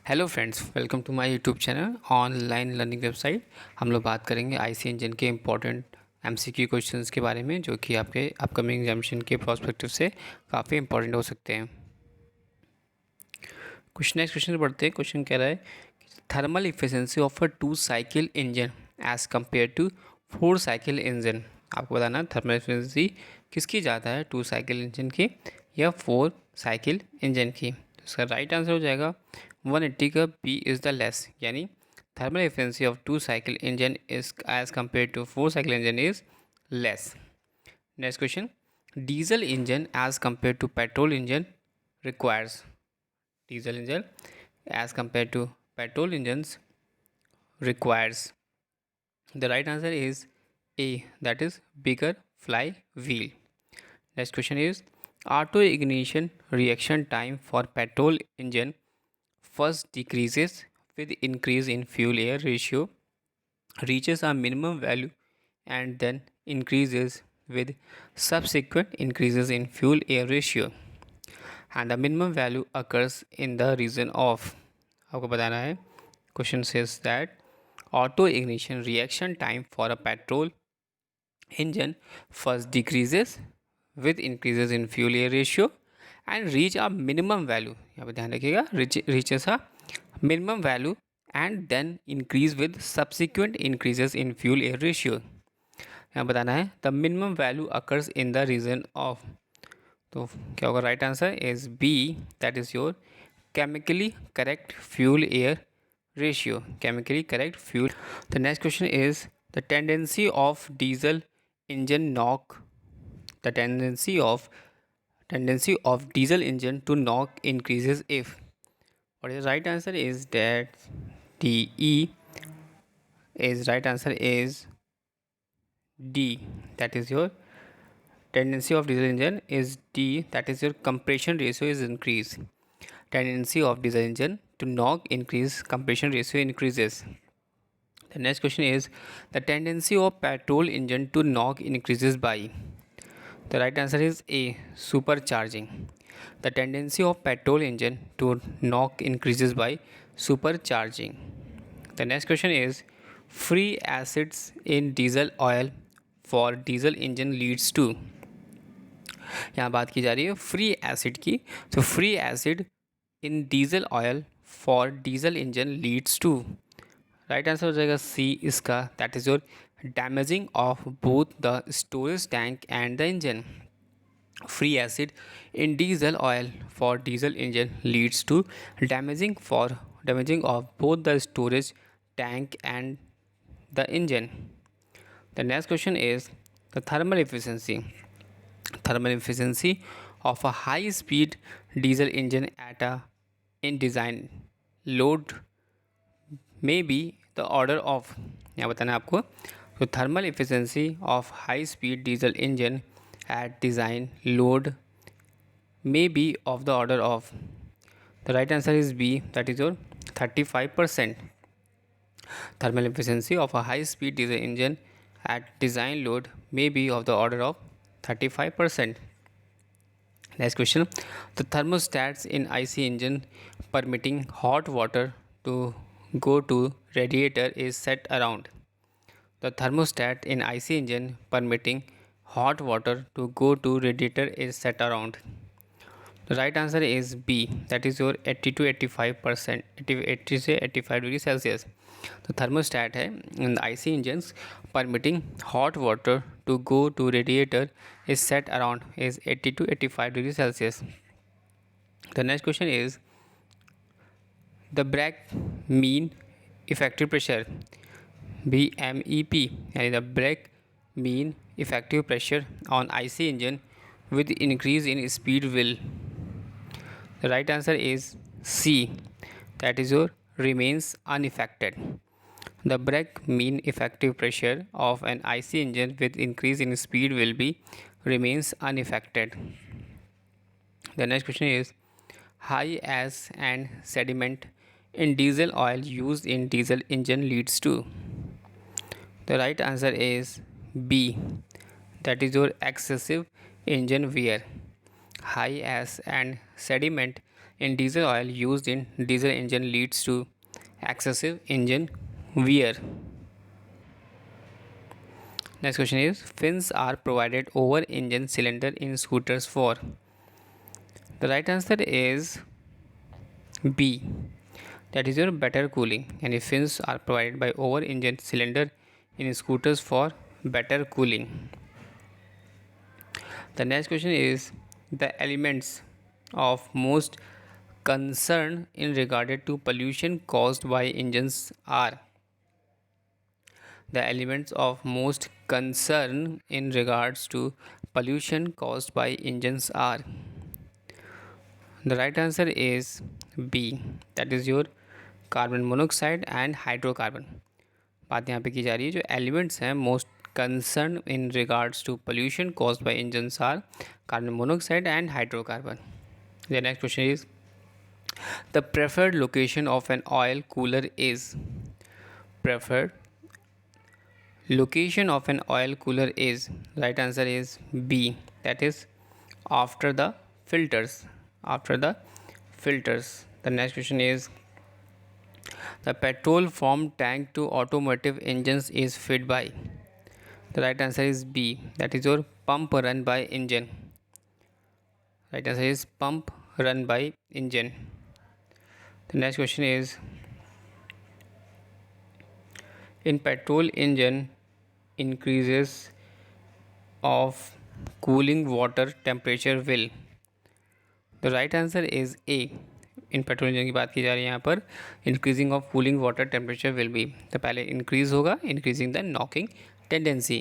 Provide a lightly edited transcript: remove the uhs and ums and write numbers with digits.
Hello friends, welcome to my YouTube channel online learning website. हम लोग बात करेंगे आईसी इंजन के इम्पोर्टेंट एमसीक्यू क्वेश्चंस के बारे में, जो कि आपके अपकमिंग एग्जामिनेशन के प्रोस्पेक्टिव से काफ़ी इंपॉर्टेंट हो सकते हैं। क्वेश्चन नेक्स्ट क्वेश्चन पढ़ते हैं। क्वेश्चन कह रहा है thermal efficiency of a 2 cycle engine as compare to 4 cycle engine. आपको बताना थर्मल इफिशिएंसी किसकी ज़्यादा है, 2 साइकिल इंजन की या 4 साइकिल इंजन की। तो इसका राइट आंसर हो जाएगा 180 का बी इज़ द लेस, यानी thermal efficiency of 2 cycle engine is as compare to 4 cycle engine is less. Next question, diesel engine as compare to petrol engine requires. Diesel engine as compared to petrol engines requires. The right answer is A, that is bigger flywheel. Next question is auto ignition reaction time for petrol engine first decreases with increase in fuel air ratio, reaches a minimum value, and then increases with subsequent increases in fuel air ratio, and the minimum value occurs in the region of, आपको बताना है। Question says that auto ignition reaction time for a petrol engine first decreases with increases in fuel air ratio and reach a minimum value, यहाँ पे ध्यान रखिएगा, reaches a minimum value and then increase with subsequent increases in fuel air ratio। यहाँ बताना है the minimum value occurs in the region of, तो क्या होगा right answer is B, that is your chemically correct fuel air ratio, chemically correct fuel. The next question is the tendency of diesel engine knock, the tendency of diesel engine to knock increases if, और the right answer is that D E is right answer is D, that is your tendency of diesel engine is D, that is your compression ratio is increased. Tendency of diesel engine to knock increase, compression ratio increases. The next question is the tendency of petrol engine to knock increases by. The right answer is A, supercharging. The tendency of petrol engine to knock increases by supercharging. The next question is free acids in diesel oil for diesel engine leads to, यहाँ बात की जा रही है free acid की। तो free acid in diesel oil for diesel engine leads to, right answer हो जाएगा सी इसका, that is your damaging of both the storage tank and the engine. Free acid in diesel oil for diesel engine leads to damaging of both the storage tank and the engine. The next question is the thermal efficiency of a high speed diesel engine at a in design load may be the order of, यहाँ बताना है आपको। तो thermal efficiency of high speed diesel engine at design load may be of the order of, the right answer is B, that is your 35%. Thermal efficiency of a high speed diesel engine at design load may be of the order of 35%. Next question, the thermostats in IC engine permitting hot water to go to radiator is set around. The thermostat in IC engine permitting hot water to go to radiator is set around. The right answer is B, that is your 80 to 85%, 80 से 85 degree Celsius. तो thermostat है in IC engines permitting hot water to go to radiator is set around is 80 to 85 degree Celsius. The next question is the brake mean effective pressure BMEP, यानी the brake mean effective pressure on IC engine with increase in speed will, the right answer is C, that is your remains unaffected. The brake mean effective pressure of an IC engine with increase in speed will be remains unaffected. The next question is high ash and sediment in diesel oil used in diesel engine leads to. The right answer is B, that is your excessive engine wear. High ash and sediment in diesel oil used in diesel engine leads to excessive engine wear? Next question is, fins are provided over engine cylinder in scooters for? The right answer is B. That is your better cooling. And if fins are provided by over engine cylinder in scooters for better cooling. The next question is, the elements of most concern in regarded to pollution caused by engines are? The elements of most concern in regards to pollution caused by engines are? The right answer is B. That is your carbon monoxide and hydrocarbon. बात यहाँ पे की जा रही है जो elements हैं most concern in regards to pollution caused by engines are carbon monoxide and hydrocarbon. The next question is, the preferred location of an oil cooler is? Preferred location of an oil cooler is? Right answer is B. That is after the filters. After the filters. The next question is, the petrol from tank to automotive engines is fed by? The right answer is B. That is your pump run by engine. Right answer is pump run by engine. The next question is, in petrol engine increases of cooling water temperature will? The right answer is A. In petrol engine की बात की जा रही है यहाँ पर, increasing of cooling water temperature will be. तो पहले इंक्रीज होगा, इंक्रीजिंग द नॉकिंग टेंडेंसी.